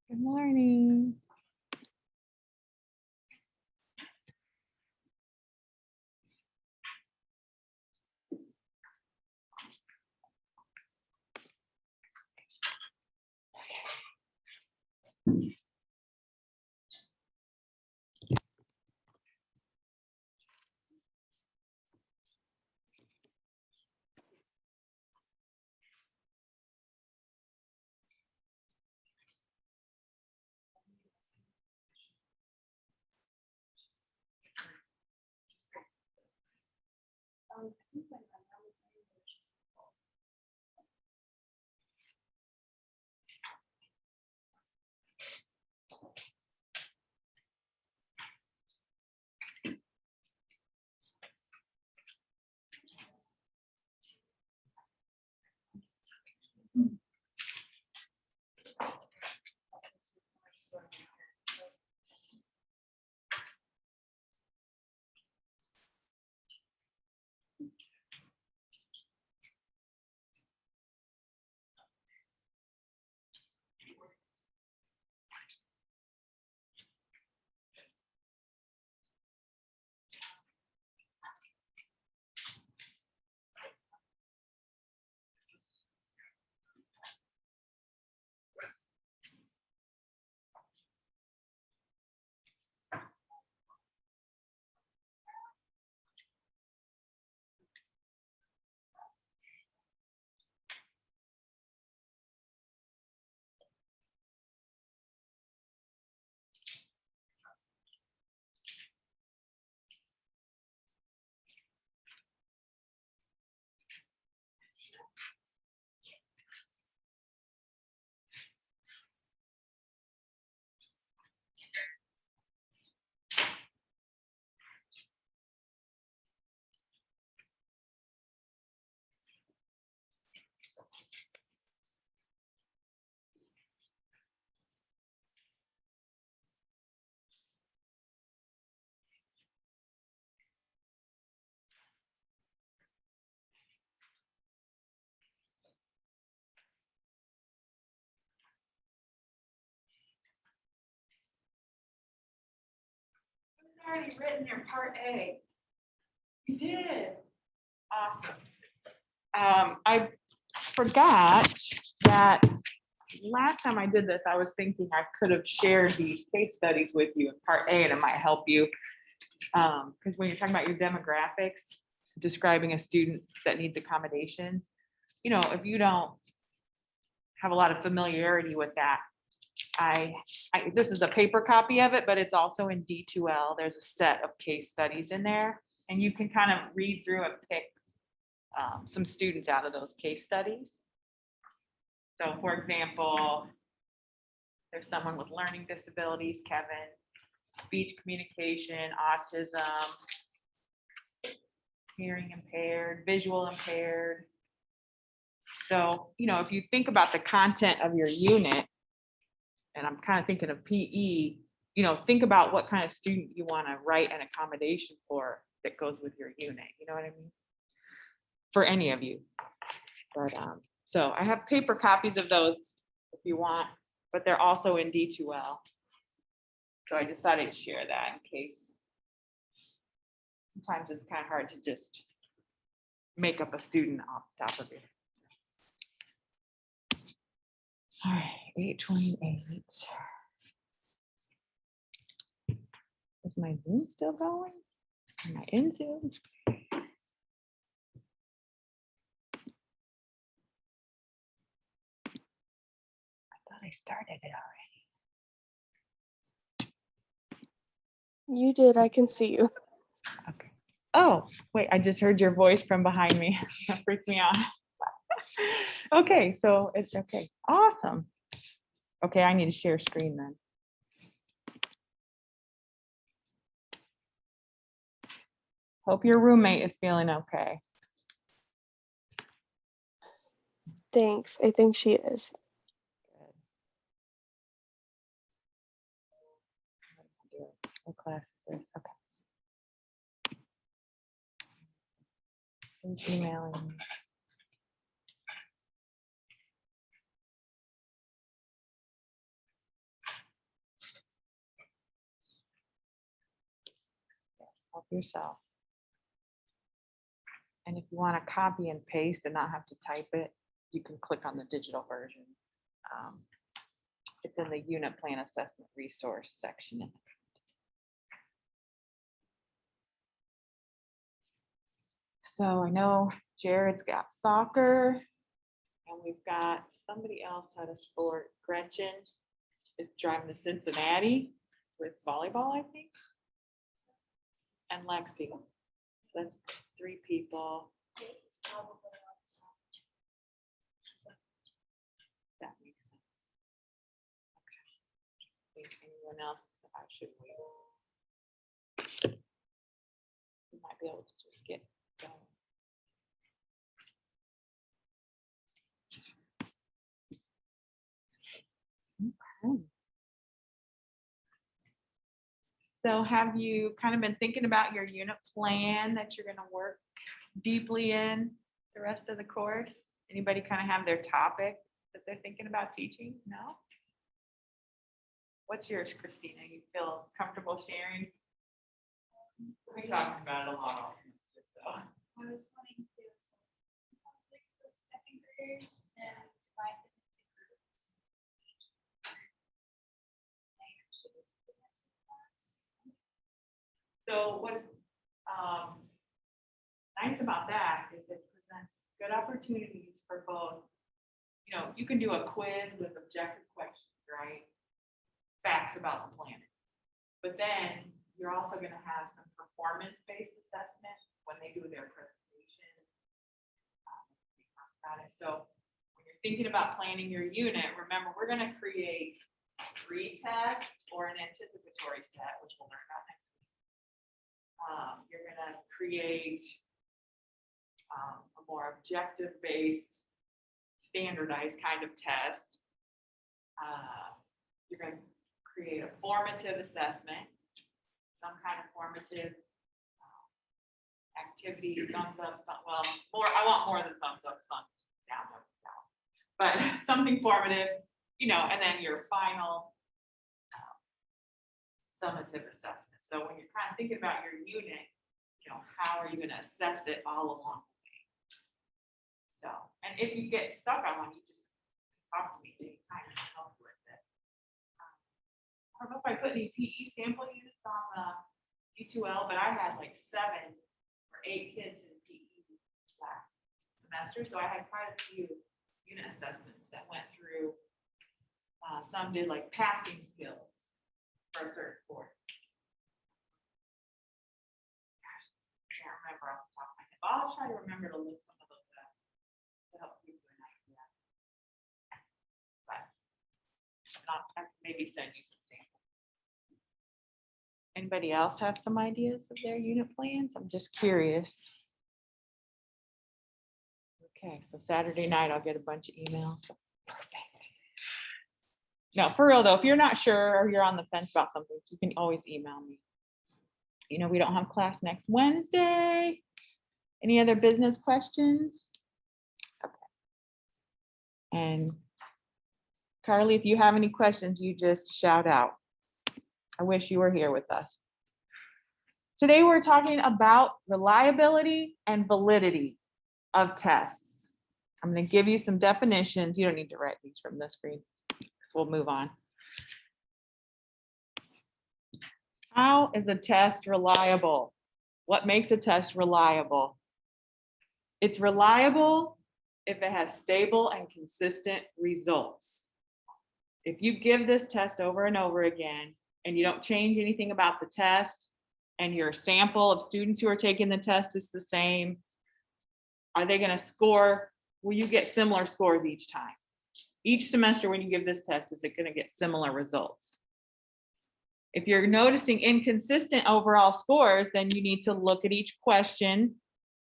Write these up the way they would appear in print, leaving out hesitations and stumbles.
Good morning. It's already written your part A. You did. Awesome. I forgot that last time I did this, I was thinking I could have shared these case studies with you in part A, and it might help you. Because when you're talking about your demographics, describing a student that needs accommodations, if you don't have a lot of familiarity with that, this is a paper copy of it, but it's also in D2L. There's a set of case studies in there, and you can kind of read through and pick some students out of those case studies. So for example, there's someone with learning disabilities, Kevin, speech communication, autism, hearing impaired, visual impaired. So, if you think about the content of your unit, and I'm kind of thinking of PE, think about what kind of student you want to write an accommodation for that goes with your unit. You know what I mean? For any of you. But so I have paper copies of those if you want, but they're also in D2L. So I just thought I'd share that in case. Sometimes it's kind of hard to just make up a student off the top of it. All right, 8:28. Is my Zoom still going? Am I in Zoom? I started it already. You did, I can see you. Okay. Oh, wait, I just heard your voice from behind me. That freaked me out. Okay, so it's okay. Awesome. Okay, I need to share screen then. Hope your roommate is feeling okay. Thanks, I think she is. What class is this? Okay. Who's emailing me? Help yourself. And if you want to copy and paste and not have to type it, you can click on the digital version. It's in the unit plan assessment resource section. So I know Jared's got soccer, and we've got somebody else had a sport. Gretchen is driving to Cincinnati with volleyball, I think. And Lexi. So that's 3 people. That makes sense. Okay. Anyone else that I should wait? We might be able to just get going. Okay. So have you kind of been thinking about your unit plan that you're going to work deeply in the rest of the course? Anybody kind of have their topic that they're thinking about teaching? No? What's yours, Christina? You feel comfortable sharing? We talked about it a lot. So. I was wanting to do conflict with second graders and divide them into groups. So what's nice about that is it presents good opportunities for both. You know, you can do a quiz with objective questions, right? Facts about the planet. But then you're also going to have some performance-based assessment when they do their presentation. About it. So when you're thinking about planning your unit, remember we're going to create a pre-test or an anticipatory set, which we'll learn about next week. You're going to create a more objective-based, standardized kind of test. You're going to create a formative assessment, some kind of formative activity, thumbs up, well, more, I want more than thumbs up, thumbs down, but something formative, you know, and then your final summative assessment. So when you're kind of thinking about your unit, you know, how are you going to assess it all along the way? So, and if you get stuck on one, you just talk to me anytime and help with it. I don't know if I put any PE sample units on the D2L, but I had like 7 or 8 kids in PE last semester. So I had quite a few unit assessments that went through. Some did like passing skills for a certain sport. Gosh, I can't remember off the top of my head. I'll try to remember to look some of those up to help give you an idea. But if not, I can maybe send you some samples. Anybody else have some ideas of their unit plans? I'm just curious. Okay, so Saturday night I'll get a bunch of emails. Perfect. No, for real though, if you're not sure or you're on the fence about something, you can always email me. You know, we don't have class next Wednesday. Any other business questions? Okay. And Carly, if you have any questions, you just shout out. I wish you were here with us. Today we're talking about reliability and validity of tests. I'm going to give you some definitions. You don't need to write these from the screen. We'll move on. How is a test reliable? What makes a test reliable? It's reliable if it has stable and consistent results. If you give this test over and over again and you don't change anything about the test and your sample of students who are taking the test is the same, are they going to score? Will you get similar scores each time? Each semester when you give this test, is it going to get similar results? If you're noticing inconsistent overall scores, then you need to look at each question.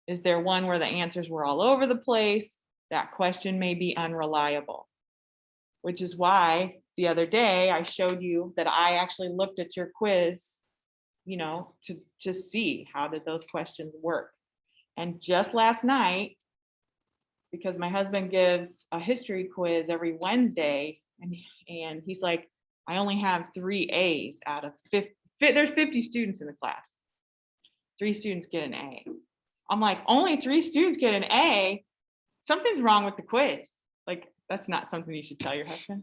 Is there one where the answers were all over the place? That question may be unreliable, which is why the other day I showed you that I actually looked at your quiz, you know, to see how did those questions work. And just last night, because my husband gives a history quiz every Wednesday, and he's like, I only have 3 A's out of 50. There's 50 students in the class. 3 students get an A. I'm like, only 3 students get an A? Something's wrong with the quiz. Like, that's not something you should tell your husband.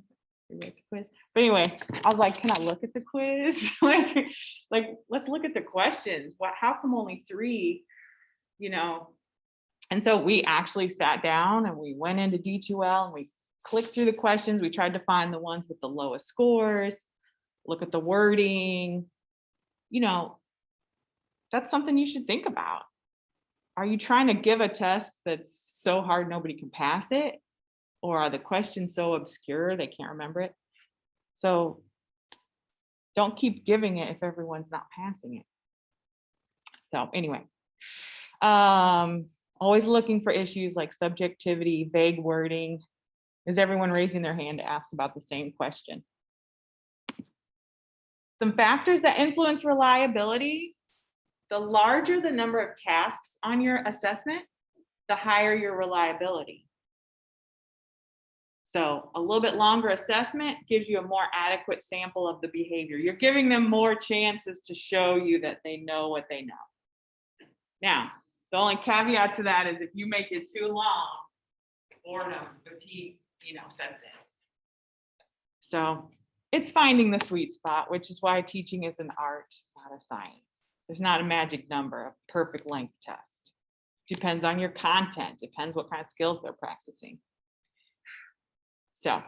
You wrote the quiz. But anyway, I was like, can I look at the quiz? like, let's look at the questions. How come only 3, you know? And so we actually sat down and we went into D2L and we clicked through the questions. We tried to find the ones with the lowest scores, look at the wording. You know, that's something you should think about. Are you trying to give a test that's so hard nobody can pass it? Or are the questions so obscure they can't remember it? So don't keep giving it if everyone's not passing it. So anyway, always looking for issues like subjectivity, vague wording. Is everyone raising their hand to ask about the same question? Some factors that influence reliability. The larger the number of tasks on your assessment, the higher your reliability. So a little bit longer assessment gives you a more adequate sample of the behavior. You're giving them more chances to show you that they know what they know. Now, the only caveat to that is if you make it too long, boredom, fatigue, sets in. So it's finding the sweet spot, which is why teaching is an art, not a science. There's not a magic number, a perfect length test. Depends on your content, depends what kind of skills they're practicing. So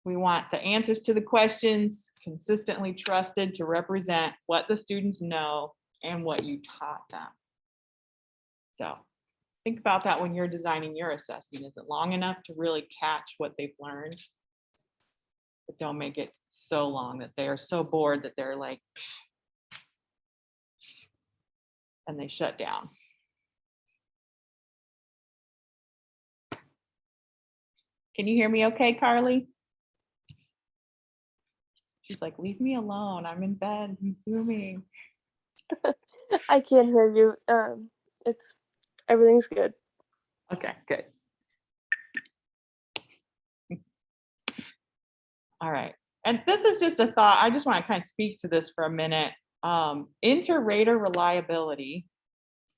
we want the answers to the questions consistently trusted to represent what the students know and what you taught them. So think about that when you're designing your assessment. Is it long enough to really catch what they've learned? But don't make it so long that they are so bored that they're like, and they shut down. Can you hear me okay, Carly? She's like, leave me alone. I'm in bed. I'm Zooming. I can't hear you. Everything's good. Okay, good. All right. And this is just a thought. I just want to kind of speak to this for a minute. Inter-rater reliability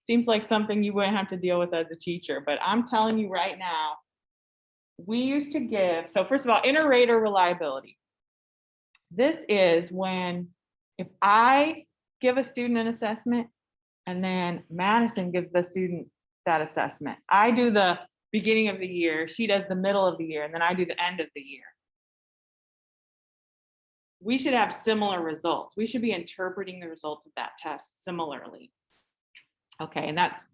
seems like something you wouldn't have to deal with as a teacher, but I'm telling you right now, we used to give, so first of all, inter-rater reliability. This is when, if I give a student an assessment and then Madison gives the student that assessment, I do the beginning of the year, she does the middle of the year, and then I do the end of the year. We should have similar results. We should be interpreting the results of that test similarly. Okay, and that's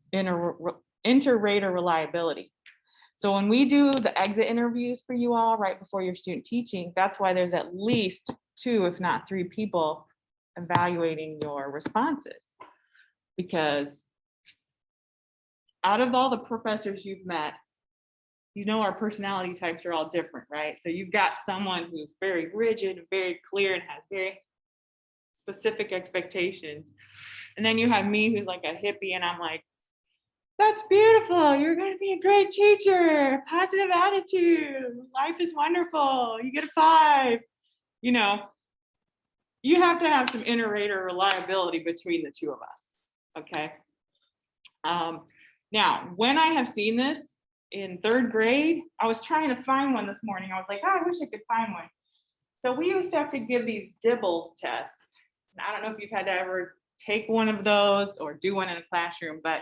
inter-rater reliability. So when we do the exit interviews for you all right before your student teaching, that's why there's at least 2, if not 3 people evaluating your responses. Because out of all the professors you've met, our personality types are all different, right? So you've got someone who's very rigid, and very clear, and has very specific expectations. And then you have me who's like a hippie, and I'm like, that's beautiful. You're going to be a great teacher. Positive attitude. Life is wonderful. You get a 5. You have to have some inter-rater reliability between the 2 of us. Okay. Now, when I have seen this in 3rd grade, I was trying to find one this morning. I was like, I wish I could find one. So we used to have to give these Dibbles tests. And I don't know if you've had to ever take one of those or do one in a classroom, but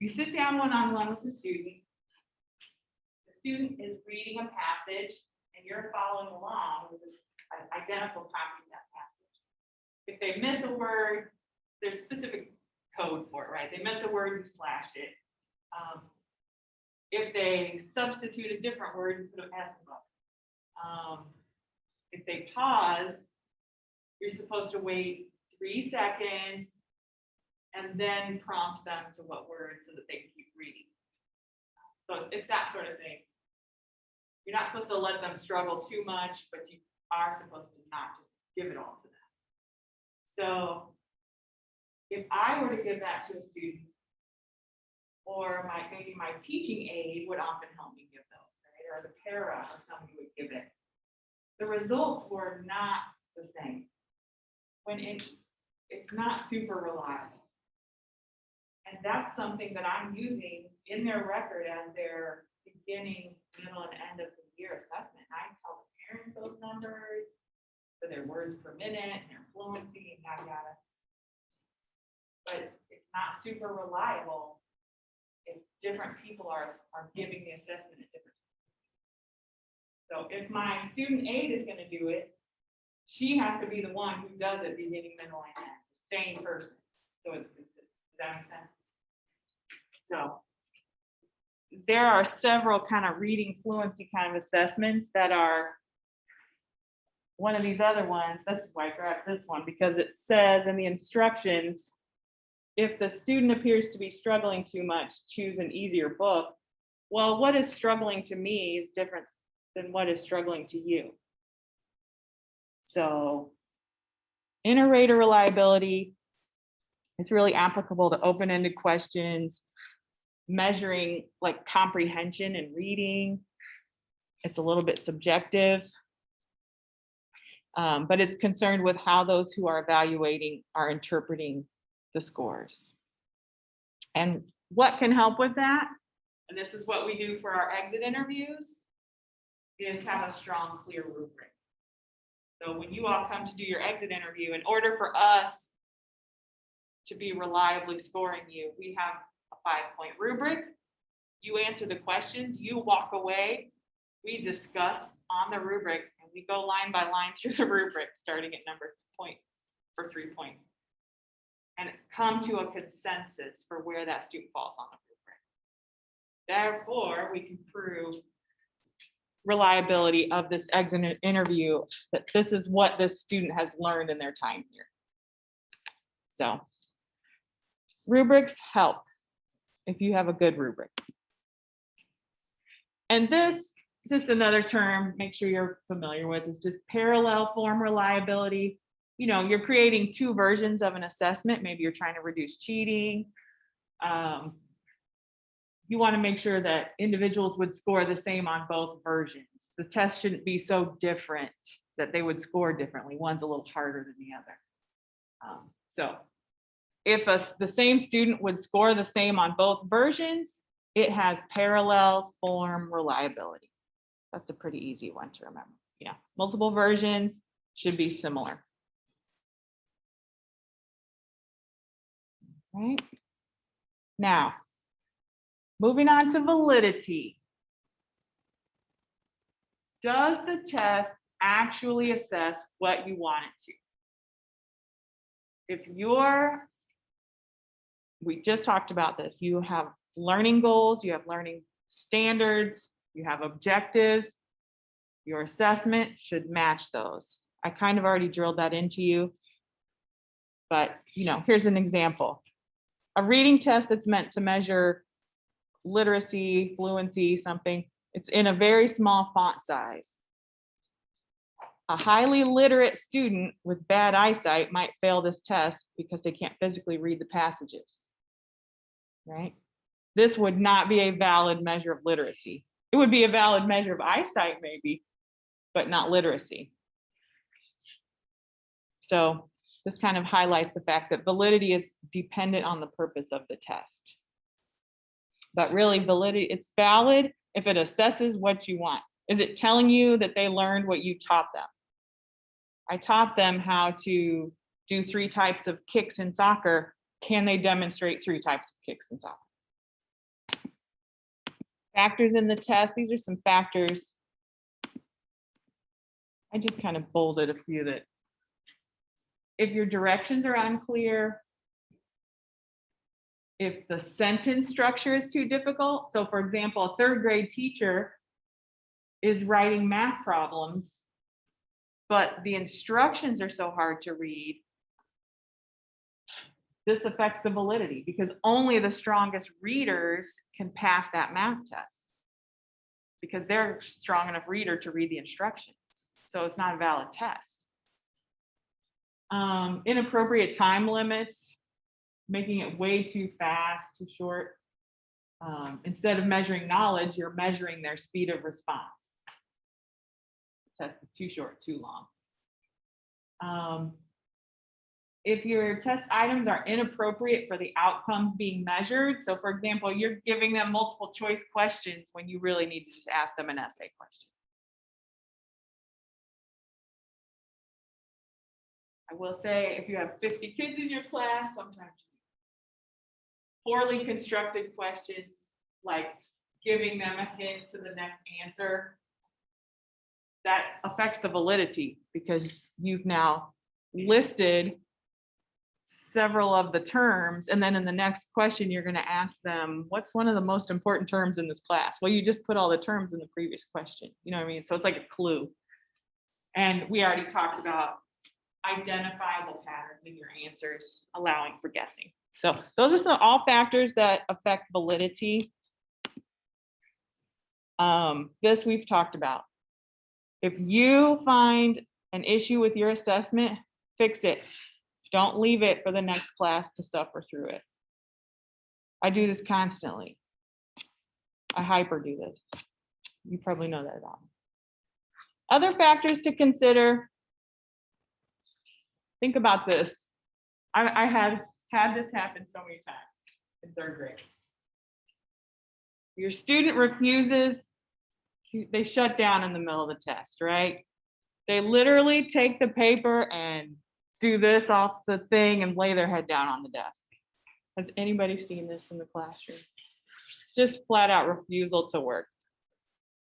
you sit down one-on-one with the student. The student is reading a passage and you're following along with this identical copy of that passage. If they miss a word, there's specific code for it, right? They miss a word, you slash it. If they substitute a different word, you put an S above it. If they pause, you're supposed to wait 3 seconds and then prompt them to what word so that they can keep reading. So it's that sort of thing. You're not supposed to let them struggle too much, but you are supposed to not just give it all to them. So if I were to give that to a student, or maybe my teaching aide would often help me give those, right? Or the para or somebody would give it. The results were not the same. When it's not super reliable. And that's something that I'm using in their record as their beginning, middle, and end of the year assessment. I tell the parents those numbers for their words per minute and their fluency and yada yada. But it's not super reliable if different people are giving the assessment at different times. So if my student aide is going to do it, she has to be the one who does it beginning, middle, and end, the same person. So it's consistent. Does that make sense? So there are several kind of reading fluency kind of assessments that are one of these other ones. That's why I grabbed this one, because it says in the instructions, if the student appears to be struggling too much, choose an easier book. Well, what is struggling to me is different than what is struggling to you. So inter-rater reliability, it's really applicable to open-ended questions, measuring like comprehension and reading. It's a little bit subjective, but it's concerned with how those who are evaluating are interpreting the scores. And what can help with that, and this is what we do for our exit interviews, is have a strong, clear rubric. So when you all come to do your exit interview, in order for us to be reliably scoring you, we have a 5-point rubric. You answer the questions, you walk away, we discuss on the rubric, and we go line by line through the rubric, starting at number point for 3 points, and come to a consensus for where that student falls on the rubric. Therefore, we can prove reliability of this exit interview, that this is what this student has learned in their time here. So rubrics help if you have a good rubric. And this, just another term, make sure you're familiar with, is just parallel form reliability. You know, you're creating two versions of an assessment. Maybe you're trying to reduce cheating. You want to make sure that individuals would score the same on both versions. The test shouldn't be so different that they would score differently. One's a little harder than the other. So if the same student would score the same on both versions, it has parallel form reliability. That's a pretty easy one to remember. Yeah, multiple versions should be similar. Right. Now, moving on to validity. Does the test actually assess what you want it to? If we just talked about this, you have learning goals, you have learning standards, you have objectives, your assessment should match those. I kind of already drilled that into you, but here's an example. A reading test that's meant to measure literacy, fluency, something, it's in a very small font size. A highly literate student with bad eyesight might fail this test because they can't physically read the passages, right? This would not be a valid measure of literacy. It would be a valid measure of eyesight maybe, but not literacy. So this kind of highlights the fact that validity is dependent on the purpose of the test. But really, validity, it's valid if it assesses what you want. Is it telling you that they learned what you taught them? I taught them how to do 3 types of kicks in soccer. Can they demonstrate 3 types of kicks in soccer? Factors in the test. These are some factors. I just kind of bolded a few that if your directions are unclear, if the sentence structure is too difficult. So for example, a 3rd grade teacher is writing math problems, but the instructions are so hard to read. This affects the validity because only the strongest readers can pass that math test because they're a strong enough reader to read the instructions. So it's not a valid test. Inappropriate time limits, making it way too fast, too short. Instead of measuring knowledge, you're measuring their speed of response. The test is too short, too long. if your test items are inappropriate for the outcomes being measured. So for example, you're giving them multiple choice questions when you really need to just ask them an essay question. I will say, if you have 50 kids in your class, sometimes poorly constructed questions, like giving them a hint to the next answer, that affects the validity because you've now listed several of the terms, and then in the next question, you're going to ask them, what's one of the most important terms in this class? Well, you just put all the terms in the previous question. You know what I mean? So it's like a clue. And we already talked about identifiable patterns in your answers, allowing for guessing. So those are all factors that affect validity. This we've talked about. If you find an issue with your assessment, fix it. Don't leave it for the next class to suffer through it. I do this constantly. I hyper do this. You probably know that about me. Other factors to consider. Think about this. I had this happen so many times in third grade. Your student refuses, they shut down in the middle of the test, right? They literally take the paper and do this off the thing and lay their head down on the desk. Has anybody seen this in the classroom? Just flat out refusal to work.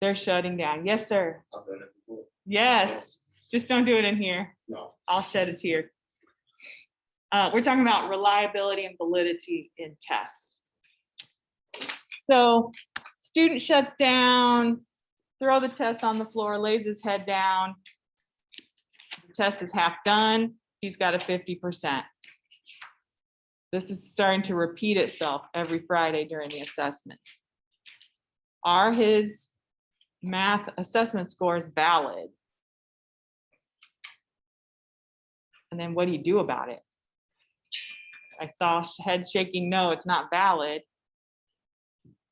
They're shutting down. Yes, sir. I've done it before. Yes. Just don't do it in here. No. I'll shed a tear. We're talking about reliability and validity in tests. So student shuts down, throw the test on the floor, lays his head down. The test is half done. He's got a 50%. This is starting to repeat itself every Friday during the assessment. Are his math assessment scores valid? And then what do you do about it? I saw head shaking, no, it's not valid.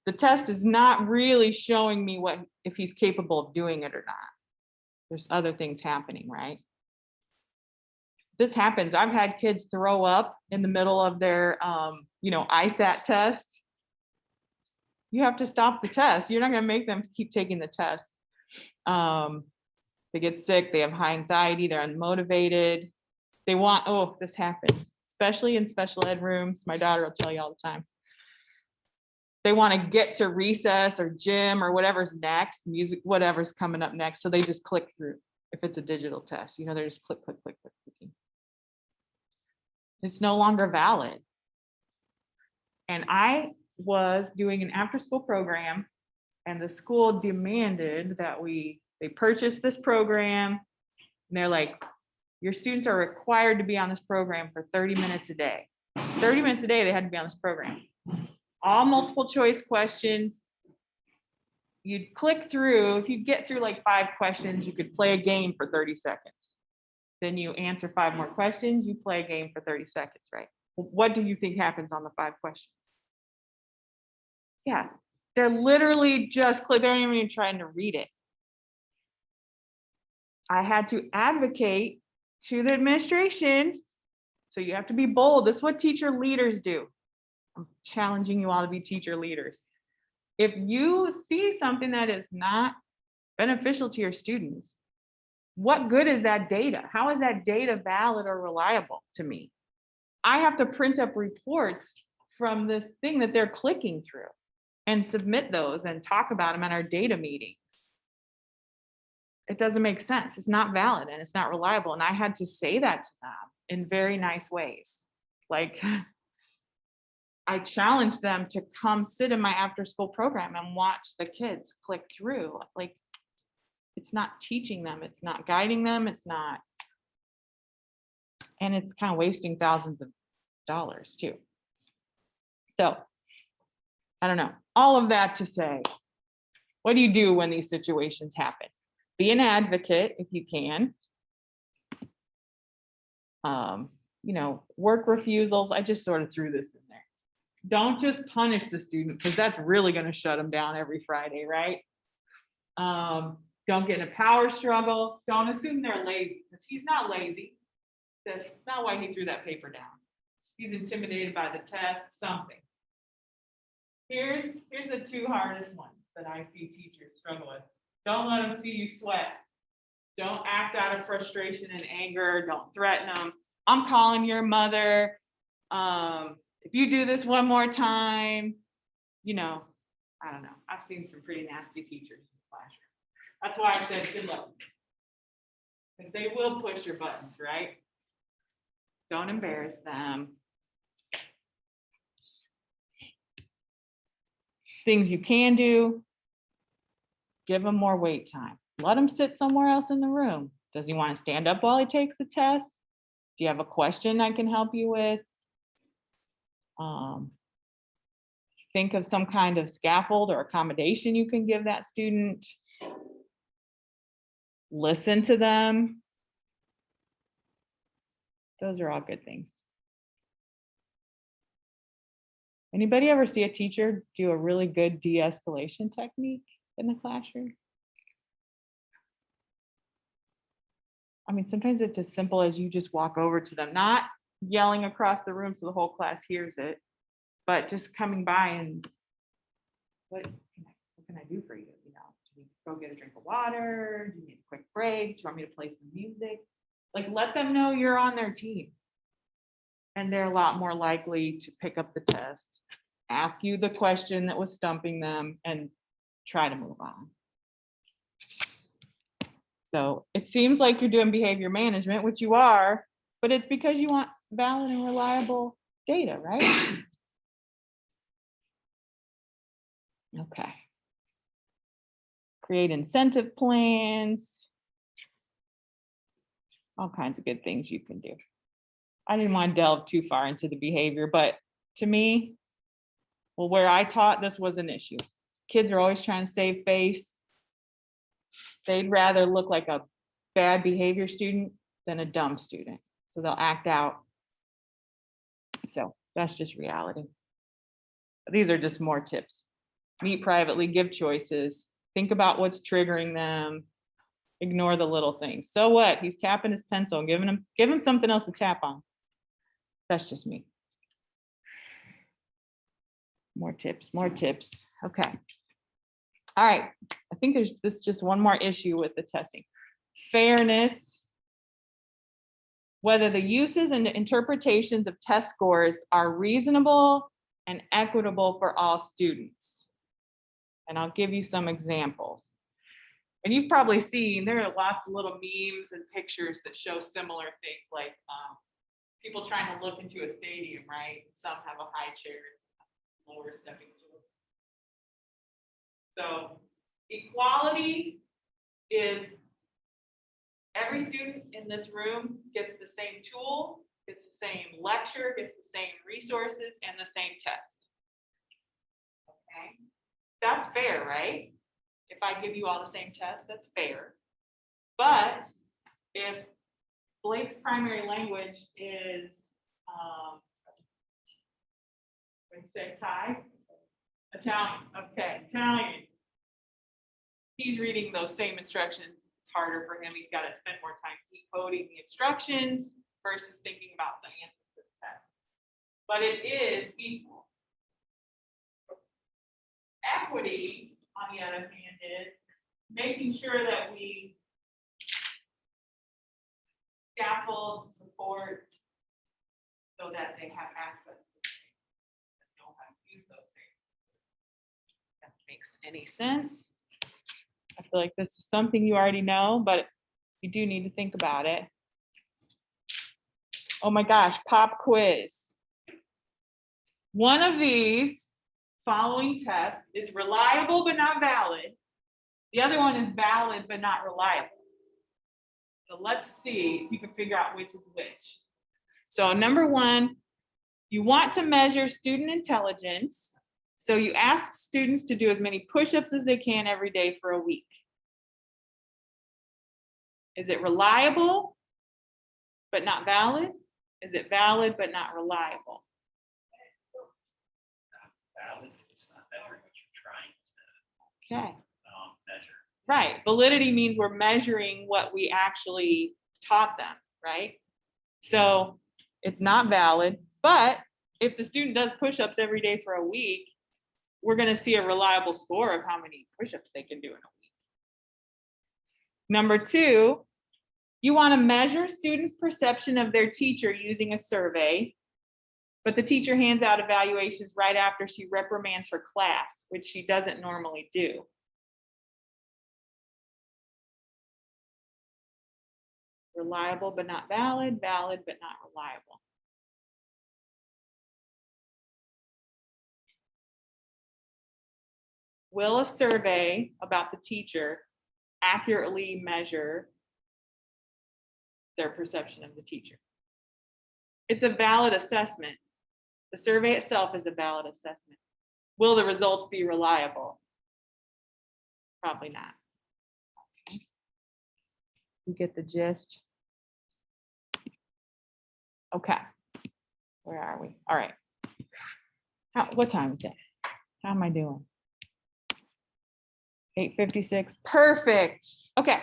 The test is not really showing me what if he's capable of doing it or not. There's other things happening, right? This happens. I've had kids throw up in the middle of their ISAT test. You have to stop the test. You're not going to make them keep taking the test. They get sick, they have high anxiety, they're unmotivated. They want, oh, this happens, especially in special ed rooms. My daughter will tell you all the time. They want to get to recess or gym or whatever's next, music, whatever's coming up next. So they just click through. If it's a digital test, they're just click, click, click, click, clicking. It's no longer valid. And I was doing an after-school program, and the school demanded that they purchase this program, and they're like, your students are required to be on this program for 30 minutes a day. 30 minutes a day, they had to be on this program. All multiple choice questions. You'd click through, if you get through like 5 questions, you could play a game for 30 seconds. Then you answer 5 more questions, you play a game for 30 seconds, right? What do you think happens on the 5 questions? Yeah, they're literally just click, they're not even trying to read it. I had to advocate to the administration. So you have to be bold. This is what teacher leaders do. I'm challenging you all to be teacher leaders. If you see something that is not beneficial to your students, what good is that data? How is that data valid or reliable to me? I have to print up reports from this thing that they're clicking through and submit those and talk about them at our data meetings. It doesn't make sense. It's not valid and it's not reliable. And I had to say that to them in very nice ways. Like, I challenged them to come sit in my after school program and watch the kids click through. Like, it's not teaching them, it's not guiding them, it's not, and it's kind of wasting thousands of dollars too. So, I don't know, all of that to say, what do you do when these situations happen? Be an advocate if you can. Work refusals. I just sort of threw this in there. Don't just punish the student because that's really going to shut them down every Friday, right? Don't get in a power struggle. Don't assume they're lazy because he's not lazy. That's not why he threw that paper down. He's intimidated by the test, something. Here's the two hardest ones that I see teachers struggle with. Don't let them see you sweat. Don't act out of frustration and anger. Don't threaten them. I'm calling your mother. If you do this one more time, you know, I don't know. I've seen some pretty nasty teachers in the classroom. That's why I said good luck. Because they will push your buttons, right? Don't embarrass them. Things you can do, give them more wait time. Let him sit somewhere else in the room. Does he want to stand up while he takes the test? Do you have a question I can help you with? Think of some kind of scaffold or accommodation you can give that student. Listen to them. Those are all good things. Anybody ever see a teacher do a really good de-escalation technique in the classroom? I mean, sometimes it's as simple as you just walk over to them, not yelling across the room so the whole class hears it, but just coming by and what can I do for you? You know, do you go get a drink of water? Do you need a quick break? Do you want me to play some music? Like, let them know you're on their team. And they're a lot more likely to pick up the test, ask you the question that was stumping them, and try to move on. So it seems like you're doing behavior management, which you are, but it's because you want valid and reliable data, right? Okay. Create incentive plans. All kinds of good things you can do. I didn't want to delve too far into the behavior, but to me, well, where I taught, this was an issue. Kids are always trying to save face. They'd rather look like a bad behavior student than a dumb student. So they'll act out. So that's just reality. These are just more tips. Meet privately, give choices, think about what's triggering them, ignore the little things. So what? He's tapping his pencil and give him something else to tap on. That's just me. More tips, more tips. Okay. All right. I think there's just one more issue with the testing. Fairness. Whether the uses and interpretations of test scores are reasonable and equitable for all students. And I'll give you some examples. And you've probably seen, there are lots of little memes and pictures that show similar things, like people trying to look into a stadium, right? Some have a high chair, lower stepping stool. So equality is every student in this room gets the same tool, gets the same lecture, gets the same resources, and the same test. Okay, that's fair, right? If I give you all the same test, that's fair. But if Blake's primary language is, what do you say, Thai? Italian, okay, Italian. He's reading those same instructions. It's harder for him. He's got to spend more time decoding the instructions versus thinking about the answers to the test. But it is equal. Equity, on the other hand, is making sure that we scaffold, support, so that they have access to the things and know how to use those things. If that makes any sense. I feel like this is something you already know, but you do need to think about it. Oh my gosh, pop quiz. One of these following tests is reliable but not valid. The other one is valid but not reliable. So let's see if you can figure out which is which. So number one, you want to measure student intelligence. So you ask students to do as many push-ups as they can every day for a week. Is it reliable but not valid? Is it valid but not reliable? Valid, it's not measuring what you're trying to Okay. measure. Right. Validity means we're measuring what we actually taught them, right? So it's not valid, but if the student does push-ups every day for a week, we're gonna see a reliable score of how many push-ups they can do in a week. Number two, you wanna measure students' perception of their teacher using a survey, but the teacher hands out evaluations right after she reprimands her class, which she doesn't normally do. Reliable but not valid, valid but not reliable. Will a survey about the teacher accurately measure their perception of the teacher? It's a valid assessment. The survey itself is a valid assessment. Will the results be reliable? Probably not. You get the gist? Okay. Where are we? All right. What time is it? How am I doing? 8:56. Perfect. Okay.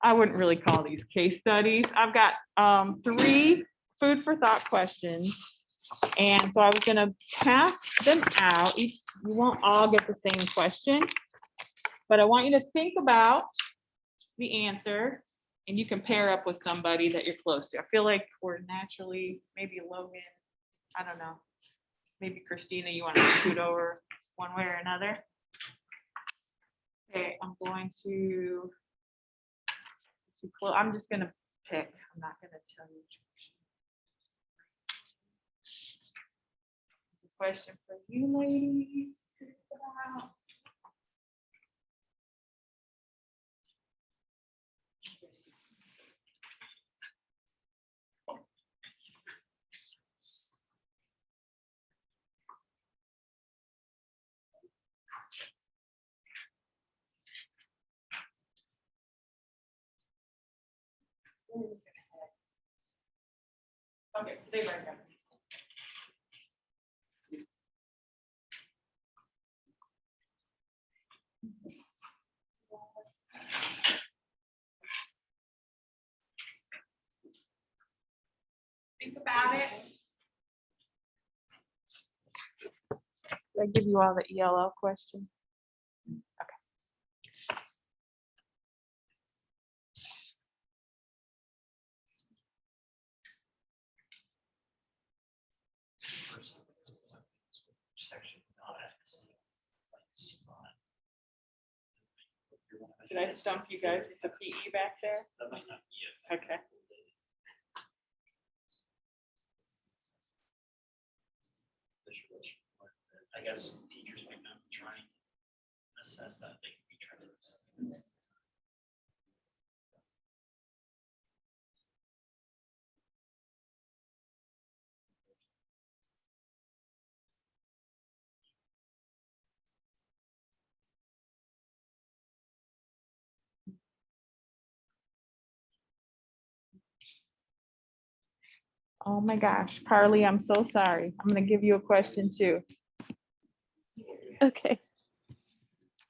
I wouldn't really call these case studies. I've got 3 food for thought questions. And so I was gonna pass them out. You won't all get the same question, but I want you to think about the answer and you can pair up with somebody that you're close to. I feel like we're naturally, maybe Logan, I don't know. Maybe Christina, you want to scoot over one way or another? Okay, I'm going to close. I'm just gonna pick. I'm not gonna tell you. It's a question for you ladies. Think about. Okay, stay right there. Think about it. Did I give you all the ELL questions? Section's not at the same, like, spot. Did I stump you guys with the PE back there? That might not be it. Okay. I guess teachers might not be trying to assess that, they could be trying to assess. Oh my gosh, Carly, I'm so sorry. I'm gonna give you a question too. Okay.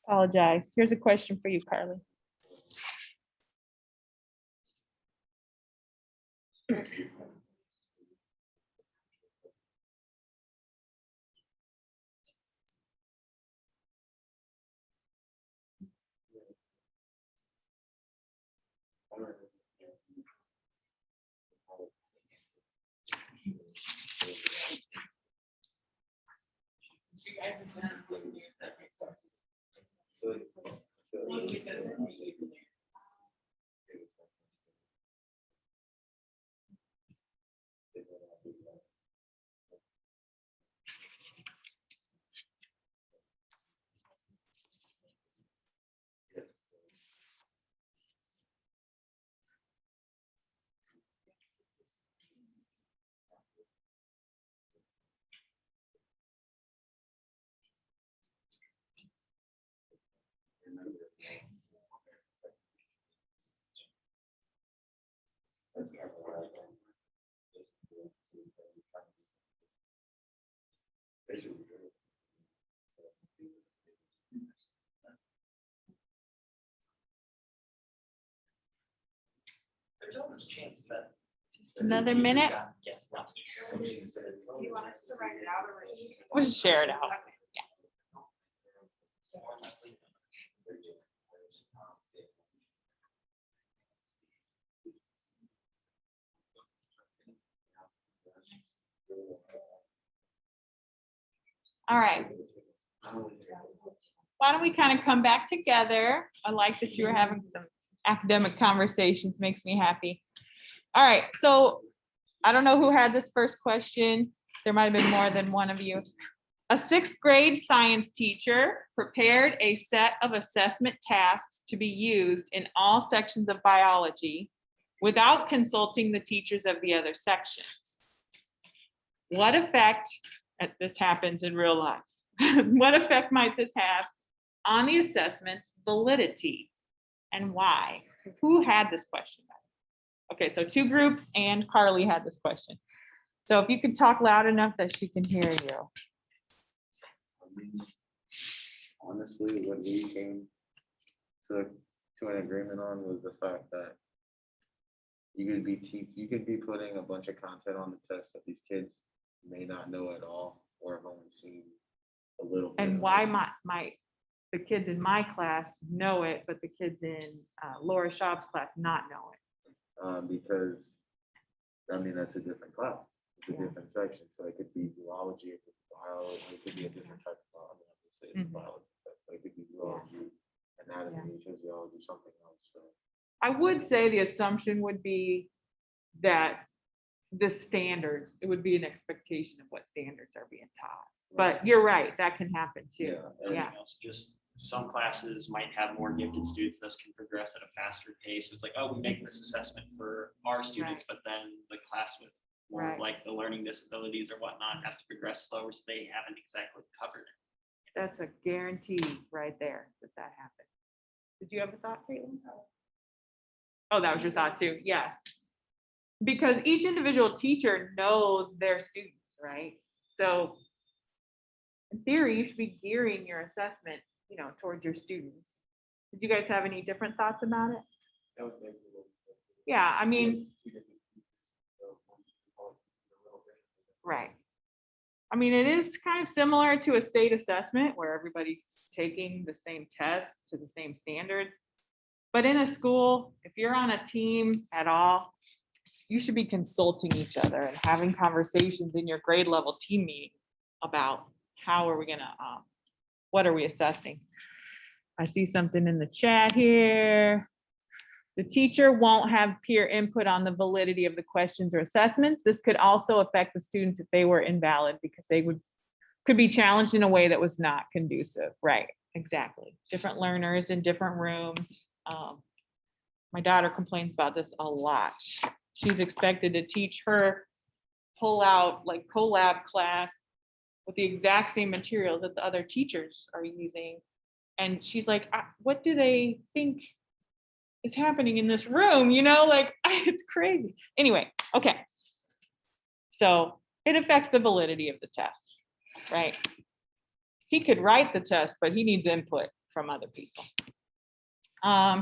Apologize. Here's a question for you, Carly. There's always a chance that Another minute. Gets lucky. Do you want us to write it out or? We'll just share it out. All right. Why don't we kind of come back together? I like that you were having some academic conversations, makes me happy. All right, so I don't know who had this first question. There might have been more than one of you. A sixth grade science teacher prepared a set of assessment tasks to be used in all sections of biology without consulting the teachers of the other sections. What effect, this happens in real life, what effect might this have on the assessment's validity and why? Who had this question? Okay, so two groups and Carly had this question. So if you could talk loud enough that she can hear you. Honestly, what we came to an agreement on was the fact that you could be putting a bunch of content on the test that these kids may not know at all or have only seen a little bit. And of why it. the kids in my class know it, but the kids in Laura Schaub's class not know it? Because, I mean, that's a different class, it's a Yeah. different section, so it could be zoology, it could be biology, it could be a different type of biology. It's Mhm. biology, so it could be zoology, anatomy, physiology, something else, so. I would say the assumption would be that the standards, it would be an expectation of what standards are being taught. But you're right, that can happen too. Yeah, Yeah. Everything else, just some classes might have more gifted students, this can progress at a faster pace. It's like, oh, we make this assessment for our students, but then the class with more Right. like the learning disabilities or whatnot has to progress slower, so they haven't exactly covered it. That's a guarantee right there that happened. Did you have a thought, Caitlin? Oh, that was your thought too, yes. Because each individual teacher knows their students, right? So in theory, you should be gearing your assessment, towards your students. Did you guys have any different thoughts about it? Yeah, I mean, right. I mean, it is kind of similar to a state assessment where everybody's taking the same test to the same standards. But in a school, if you're on a team at all, you should be consulting each other and having conversations in your grade level team meeting about how are we gonna, what are we assessing? I see something in the chat here. The teacher won't have peer input on the validity of the questions or assessments. This could also affect the students if they were invalid because they could be challenged in a way that was not conducive. Right, exactly. Different learners in different rooms. My daughter complains about this a lot. She's expected to teach her pull-out like collab class with the exact same material that the other teachers are using. And she's like, what do they think is happening in this room? It's crazy. Anyway, okay. So it affects the validity of the test, right? He could write the test, but he needs input from other people.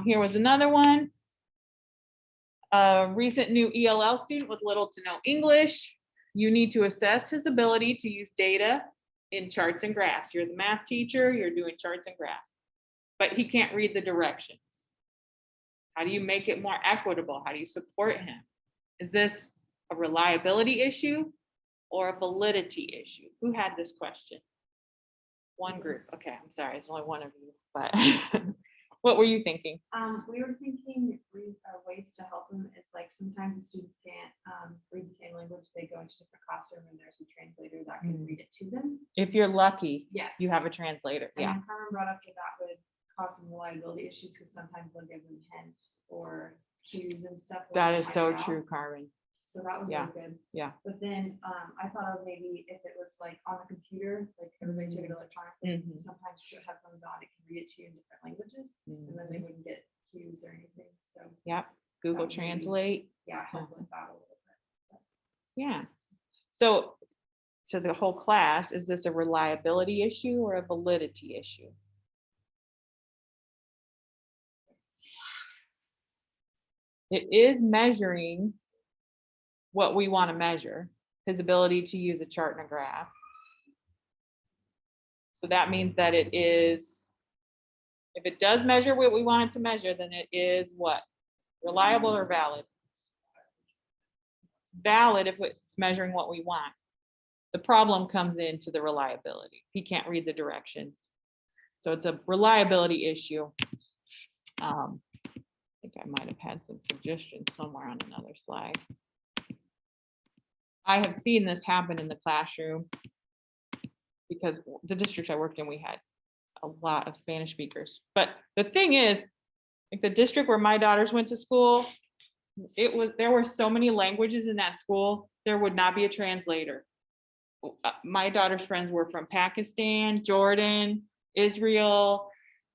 Here was another one. A recent new ELL student with little to no English. You need to assess his ability to use data in charts and graphs. You're the math teacher, you're doing charts and graphs, but he can't read the directions. How do you make it more equitable? How do you support him? Is this a reliability issue or a validity issue? Who had this question? One group. Okay, I'm sorry, it's only one of you, but what were you thinking? We were thinking ways to help them is like sometimes the students can't read the same language. They go into a different classroom and there's a translator that can read it to them. If you're lucky, Yes. you have a translator. And Yeah. then Carmen brought up that would cause some reliability issues because sometimes they'll give them hints or cues and stuff. when That they is find so out. true, Carmen. So that was Yeah. really good. Yeah. But then I thought of maybe if it was like on the computer, like everybody took it electronically, Mhm. sometimes you put headphones on, it can read it to you in different languages, and then they wouldn't get cues or anything. So Yep. Google That would be- Translate. yeah, help with that a little bit. Yeah. So the whole class, is this a reliability issue or a validity issue? It is measuring what we want to measure, his ability to use a chart and a graph. So that means that it is, if it does measure what we want it to measure, then it is what? Reliable or valid? Valid if it's measuring what we want. The problem comes into the reliability. He can't read the directions. So it's a reliability issue. I think I might have had some suggestions somewhere on another slide. I have seen this happen in the classroom because the district I worked in, we had a lot of Spanish speakers. But the thing is, like the district where my daughters went to school, there were so many languages in that school, there would not be a translator. My daughter's friends were from Pakistan, Jordan, Israel,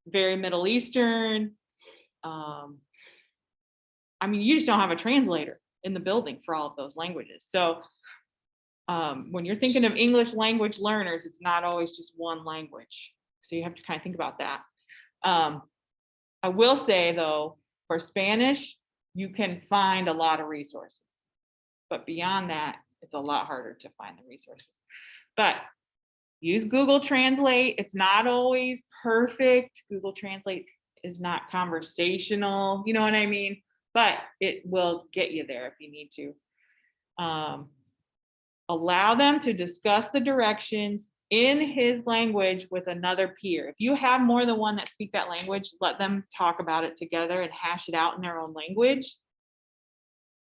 very Middle Eastern. I mean, you just don't have a translator in the building for all of those languages. So when you're thinking of English language learners, it's not always just one language. So you have to kind of think about that. I will say though, for Spanish, you can find a lot of resources, but beyond that, it's a lot harder to find the resources. But use Google Translate. It's not always perfect. Google Translate is not conversational, you know what I mean? But it will get you there if you need to. Allow them to discuss the directions in his language with another peer. If you have more than one that speak that language, let them talk about it together and hash it out in their own language,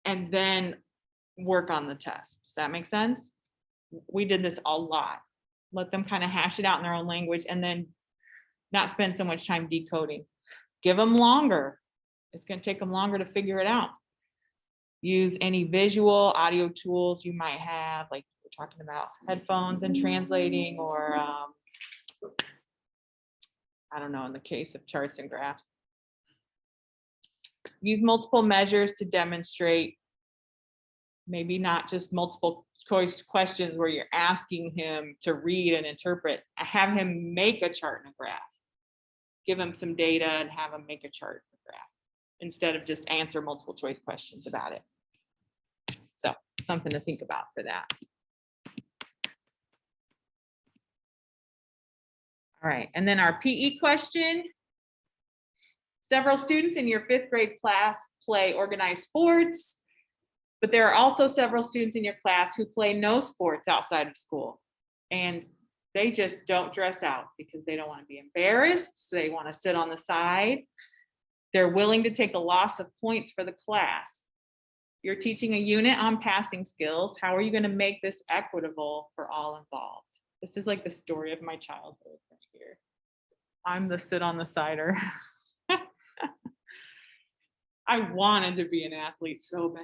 and then work on the test. Does that make sense? We did this a lot. Let them kind of hash it out in their own language and then not spend so much time decoding. Give them longer. It's going to take them longer to figure it out. Use any visual audio tools you might have, like we're talking about headphones and translating, or I don't know, in the case of charts and graphs. Use multiple measures to demonstrate, maybe not just multiple choice questions where you're asking him to read and interpret. Have him make a chart and a graph. Give him some data and have him make a chart and a graph instead of just answer multiple choice questions about it. So something to think about for that. All right, and then our PE question. Several students in your 5th grade class play organized sports, but there are also several students in your class who play no sports outside of school. And they just don't dress out because they don't want to be embarrassed. So they want to sit on the side. They're willing to take a loss of points for the class. You're teaching a unit on passing skills. How are you going to make this equitable for all involved? This is like the story of my childhood right here. I'm the sit on the sider. I wanted to be an athlete so bad,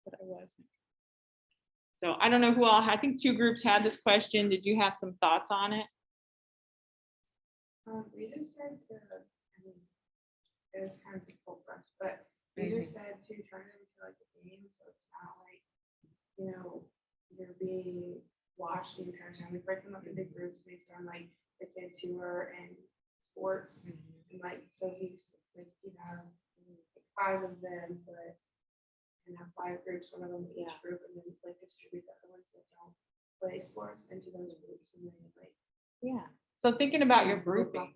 but I wasn't. So I don't know who all, I think 2 groups had this question. Did you have some thoughts on it? We just said to, I mean, it was kind of difficult for us, but we just said to turn it into like a game, so it's not like, you know, you're being watched the entire time. We break them up into groups based on like the kids who are in sports, and like, so he's like, you have 5 of them, but and have 5 groups, one of them in each group, and then like distribute the other ones that don't play sports into those groups, and then like. Yeah. So thinking about your grouping.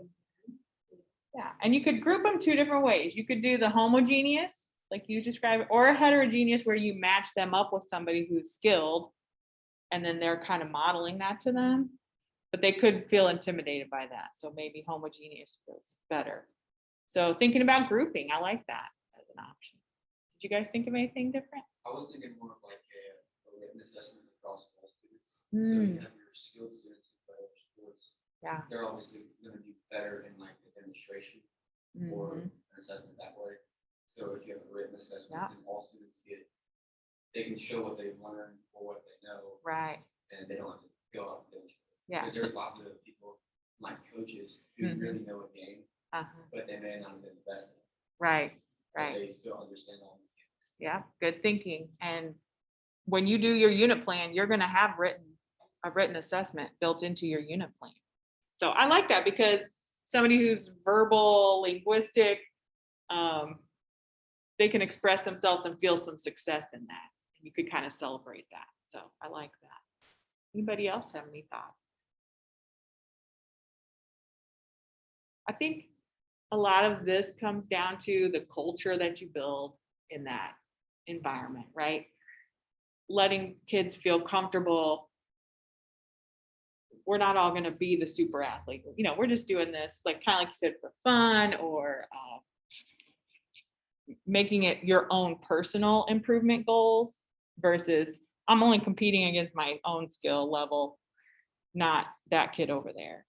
Yeah, and you could group them 2 different ways. You could do the homogeneous, like you described, or a heterogeneous where you match them up with somebody who's skilled, and then they're kind of modeling that to them. But they could feel intimidated by that. So maybe homogeneous feels better. So thinking about grouping, I like that as an option. Did you guys think of anything different? I was thinking more of like a written assessment across all students. So you have your skilled students who play other sports. Yeah. They're obviously going to do better in like the demonstration or an assessment that way. So if you have a written assessment, then all students they can show what they've learned or what they know. Right. And they don't have to fill out the demonstration. Yeah. Because there's lots of people like coaches who really know a game, but they may not have been the best at it. Right. But Right. they still understand all the mechanics. Yeah, good thinking. And when you do your unit plan, you're going to have a written assessment built into your unit plan. So I like that because somebody who's verbal, linguistic, they can express themselves and feel some success in that. you could kind of celebrate that. So I like that. Anybody else have any thoughts? I think a lot of this comes down to the culture that you build in that environment, right? Letting kids feel comfortable. We're not all going to be the super athlete. You know, we're just doing this, like, kind of like you said, for fun, or making it your own personal improvement goals versus I'm only competing against my own skill level, not that kid over there.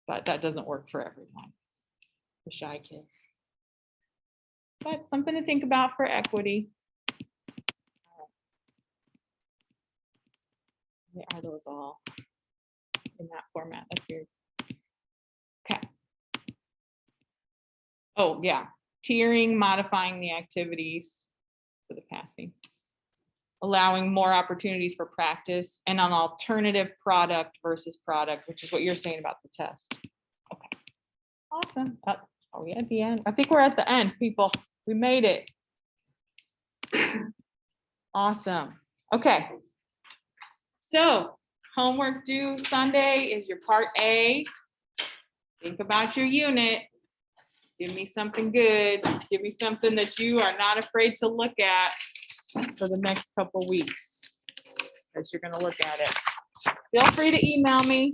But that doesn't work for everyone, the shy kids. But something to think about for equity. Why are those all in that format? That's weird. Okay. Oh, yeah. Tiering, modifying the activities for the passing. Allowing more opportunities for practice and an alternative product versus product, which is what you're saying about the test. Okay. Awesome. Are we at the end? I think we're at the end, people. We made it. Awesome. Okay. So homework due Sunday is your part A. Think about your unit. Give me something good. Give me something that you are not afraid to look at for the next couple weeks as you're going to look at it. Feel free to email me.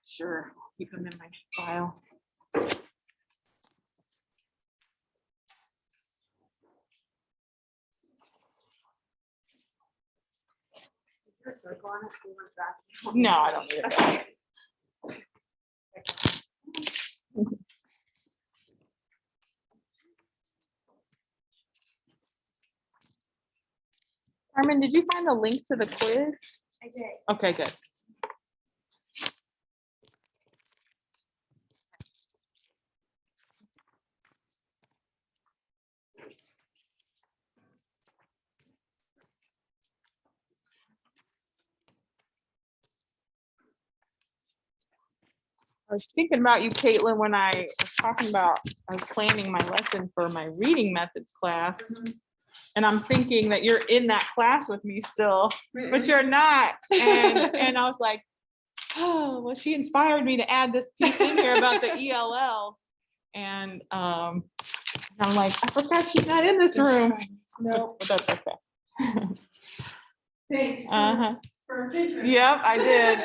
Sure, keep them in my file. No, I don't need it back. Carmen, did you find the link to the quiz? I did. Okay, good. I was thinking about you, Caitlin, when I was talking about, I was planning my lesson for my reading methods class. And I'm thinking that you're in that class with me still, but you're not. And I was like, oh, well, she inspired me to add this piece in here about the ELLs. And I'm like, I forgot she's not in this room. No, but that's okay. Thanks. Uh-huh. For a picture. Yep, I did.